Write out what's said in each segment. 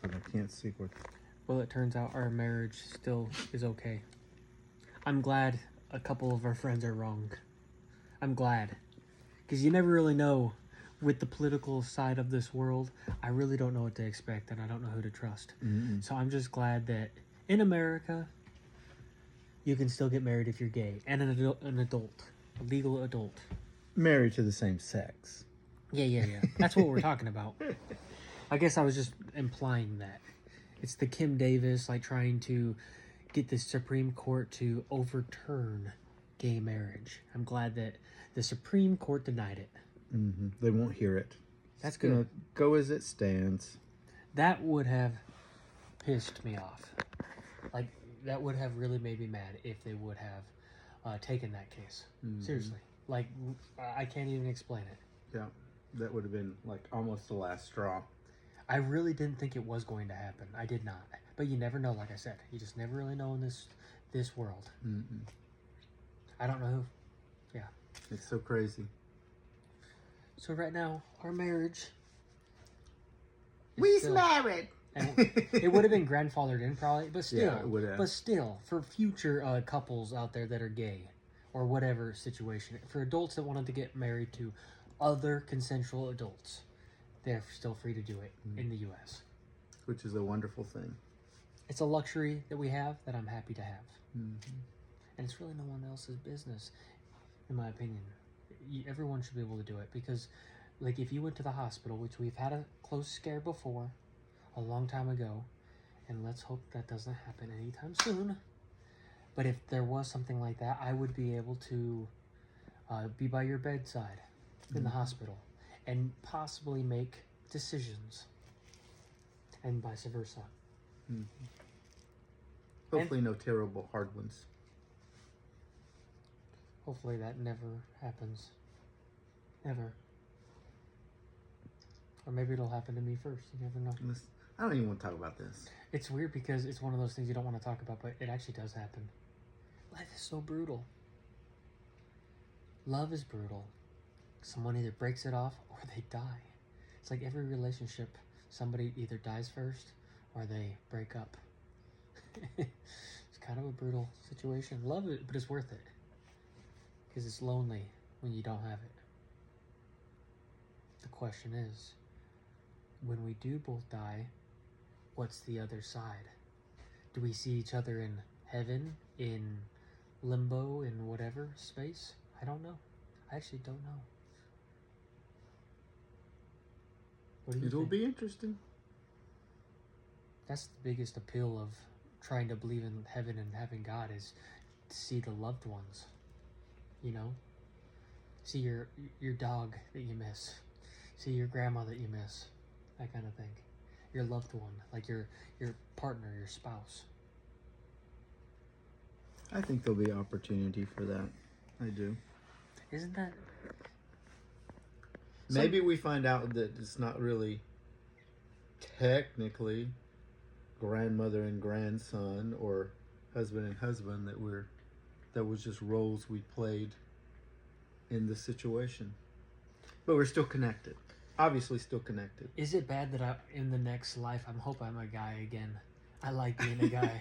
but I can't see what. Well, it turns out our marriage still is okay. I'm glad a couple of our friends are wrong. I'm glad. Because you never really know with the political side of this world. I really don't know what to expect, and I don't know who to trust. Mm-mm. So I'm just glad that in America, you can still get married if you're gay. And an adult. A legal adult. Married to the same sex. Yeah. That's what we're talking about. I guess I was just implying that. It's the Kim Davis, like, trying to get the Supreme Court to overturn gay marriage. I'm glad that the Supreme Court denied it. Mm-hmm. They won't hear it. That's it's gonna good. go as it stands. That would have pissed me off. Like, that would have really made me mad if they would have taken that case. Mm-hmm. Seriously. Like, I can't even explain it. Yeah, that would have been like almost the last straw. I really didn't think it was going to happen. I did not. But you never know, like I said. You just never really know in this world. Mm-mm. I don't know who. Yeah. It's so crazy. So right now, our marriage... We's married! And it would have been grandfathered in probably, but still. Yeah, it would have. But still, for future couples out there that are gay, or whatever situation, for adults that wanted to get married to other consensual adults, they're still free to do it in the U.S. Which is a wonderful thing. It's a luxury that we have that I'm happy to have. Mm-hmm. And it's really no one else's business, in my opinion. Everyone should be able to do it because, like, if you went to the hospital, which we've had a close scare before, a long time ago, and let's hope that doesn't happen anytime soon. But if there was something like that, I would be able to be by your bedside in the hospital and possibly make decisions, and vice versa. Mm-hmm. Hopefully no terrible hard ones. Hopefully that never happens. Ever. Or maybe it'll happen to me first. You never know. I don't even want to talk about this. It's weird because it's one of those things you don't want to talk about, but it actually does happen. Life is so brutal. Love is brutal. Someone either breaks it off or they die. It's like every relationship, somebody either dies first or they break up. It's kind of a brutal situation. Love it, but it's worth it. Because it's lonely when you don't have it. The question is, when we do both die, what's the other side? Do we see each other in heaven, in limbo, in whatever space? I don't know. I actually don't know. What do you It'll think? be interesting. That's the biggest appeal of trying to believe in heaven and having God is to see the loved ones. You know? See your dog that you miss. See your grandma that you miss. That kind of thing. Your loved one, like your partner, your spouse. I think there'll be opportunity for that. I do. Isn't that... Maybe we find out that it's not really technically grandmother and grandson or husband and husband that was just roles we played in the situation. But we're still connected. Obviously still connected. Is it bad that in the next life, I hope I'm a guy again? I like being a guy.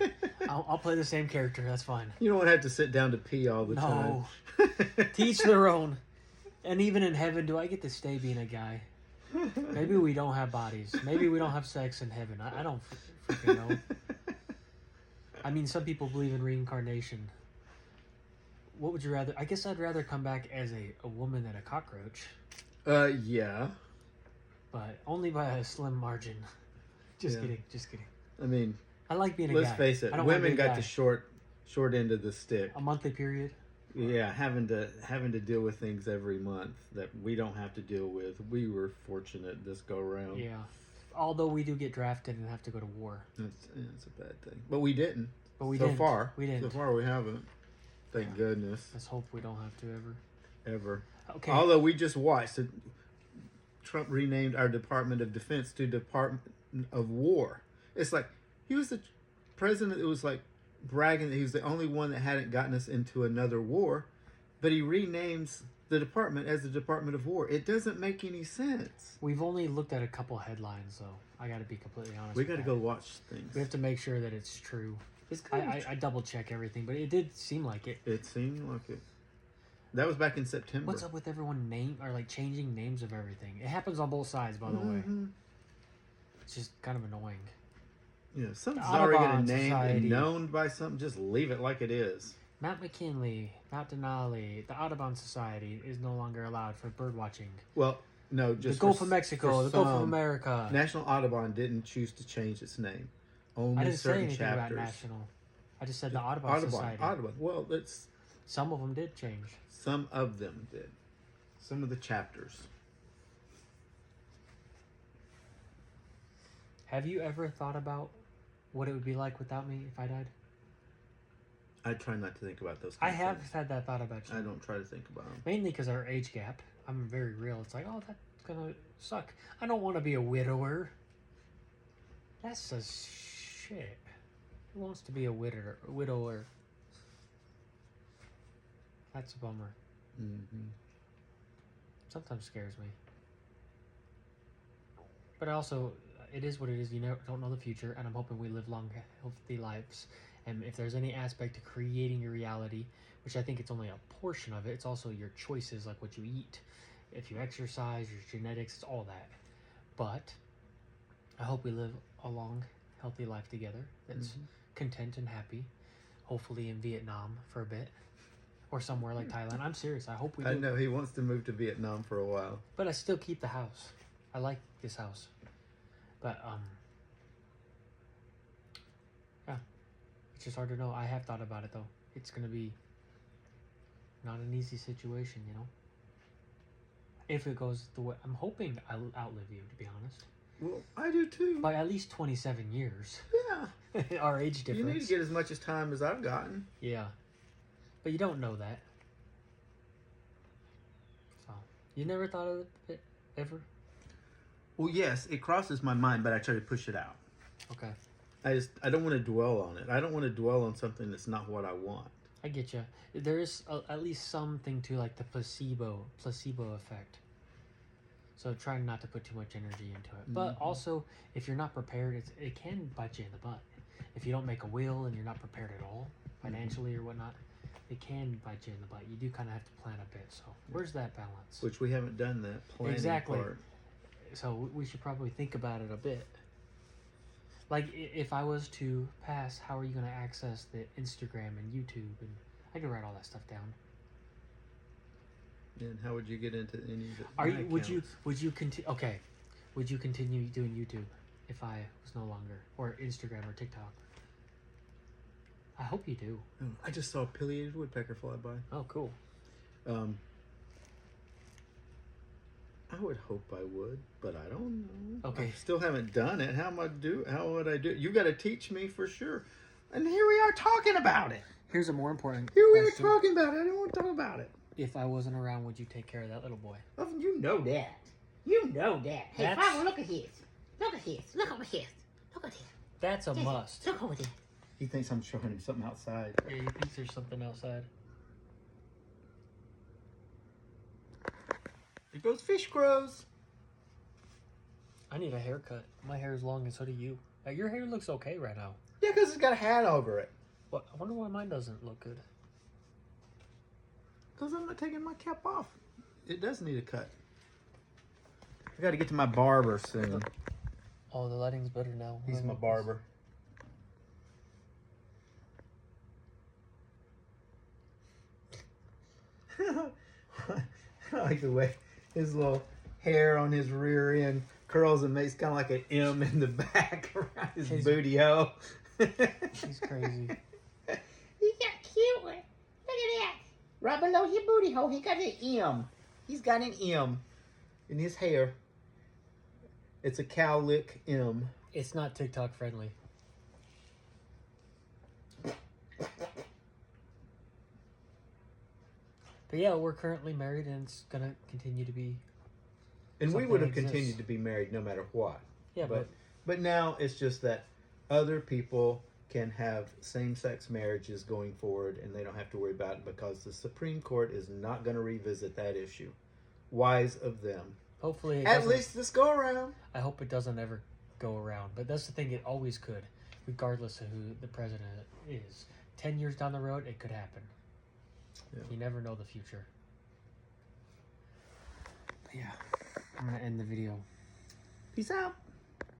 I'll play the same character. That's fine. You don't have to sit down to pee all the time. No. Teach their own. And even in heaven, do I get to stay being a guy? Maybe we don't have bodies. Maybe we don't have sex in heaven. I don't freaking know. I mean, some people believe in reincarnation. What would you rather? I guess I'd rather come back as a woman than a cockroach. Yeah. But only by a slim margin. Just kidding. I mean, I like being a guy. let's face it. Women got the short end of the stick. A monthly period. Yeah, having to deal with things every month that we don't have to deal with. We were fortunate this go around. Yeah. Although we do get drafted and have to go to war. It's a bad thing. But we didn't. But we so didn't. far. We didn't. So far we haven't. Thank goodness. Let's hope we don't have to Ever. Okay. Although we just watched it. Trump renamed our Department of Defense to Department of War. It's like he was the president that was like bragging that he was the only one that hadn't gotten us into another war, but he renames the department as the Department of War. It doesn't make any sense. We've only looked at a couple headlines, though. I got to be completely honest. We got to go watch things. We have to make sure that it's true. It's I double check everything, but it did seem like it. It seemed like it. That was back in September. What's up with everyone changing names of everything? It happens on both sides, by the way. It's just kind of annoying. Yeah, something's already got a Audubon name Society. and known by something. Just leave it like it is. Mount McKinley, Mount Denali, the Audubon Society is no longer allowed for bird watching. Well, no, just the Gulf of Mexico, the Gulf of America. National Audubon didn't choose to change its name. Only I didn't say certain anything chapters. about national. I just said the Audubon Society. Audubon. Well, it's Some of them did change. some of them did. Some of the chapters. Have you ever thought about what it would be like without me if I died? I try not to think about those. I Kind of have things. had that thought about you. I don't try to think about them. Mainly because our age gap. I'm very real. It's like, oh, that's gonna suck. I don't want to be a widower. That's a shit. Who wants to be a widower? That's a bummer. Mm-hmm. Sometimes scares me. But also, it is what it is. You don't know the future, and I'm hoping we live long, healthy lives. And if there's any aspect to creating your reality, which I think it's only a portion of it, it's also your choices, like what you eat, if you exercise, your genetics, it's all that. But I hope we live a long, healthy life together that's content and happy. Hopefully in Vietnam for a bit. Or somewhere like Thailand. I'm serious. I hope we do. I know he wants to move to Vietnam for a while. But I still keep the house. I like this house. But, yeah. It's just hard to know. I have thought about it, though. It's going to be not an easy situation, you know? If it goes the way... I'm hoping I'll outlive you, to be honest. Well, I do too. By at least 27 years. Yeah. Our age difference. You need to get as much as time as I've gotten. Yeah. But you don't know that. So, you never thought of it ever? Well, yes, it crosses my mind, but I try to push it out. Okay. I don't want to dwell on it. I don't want to dwell on something that's not what I want. I get you. There is at least something to like the placebo effect. So trying not to put too much energy into it. But also, if you're not prepared, it can bite you in the butt. If you don't make a will and you're not prepared at all, financially or whatnot, it can bite you in the butt. You do kind of have to plan a bit. So where's that balance? Which we haven't done that planning Exactly. part. So we should probably think about it a bit. Like, if I was to pass, how are you going to access the Instagram and YouTube? And I could write all that stuff down. And how would you get into any of it? Would you continue? Okay, would you continue doing YouTube if I was no longer, or Instagram or TikTok? I hope you do. I just saw a pileated woodpecker fly by. Oh, cool. I would hope I would, but I don't know. Okay. I still haven't done it. How would I do it? You got to teach me for sure. And here we are talking about it. Here's a more important Here we are question. talking about it. I don't want to talk about it. If I wasn't around, would you take care of that little boy? Oh, you know that. You know that. Hey, That's- Father, look at his. Look at his. Look over here. Look at his. That's a must. Look over there. He thinks I'm showing him something outside. Yeah, he thinks there's something outside. It goes fish crows. I need a haircut. My hair is long and so do you. Your hair looks okay right now. Yeah, because it's got a hat over it. What? I wonder why mine doesn't look good. Because I'm not taking my cap off. It does need a cut. I got to get to my barber soon. Oh, the lighting's better now. He's my barber. I like the way his little hair on his rear end curls and makes kind of like an M in the back around his booty hole. She's crazy. He got cute one. Look at that. Right below his booty hole, he got an M. He's got an M in his hair. It's a cowlick M. It's not TikTok friendly. But yeah, we're currently married and it's gonna continue to be. And we Something would have exists. continued to be married no matter what. Yeah, but But now it's just that other people can have same-sex marriages going forward, and they don't have to worry about it because the Supreme Court is not going to revisit that issue. Wise of them. Hopefully, At least this go around. I hope it doesn't ever go around. But that's the thing; it always could, regardless of who the president is. 10 years down the road, it could happen. Yeah. You never know the future. But yeah, I'm gonna end the video. Peace out.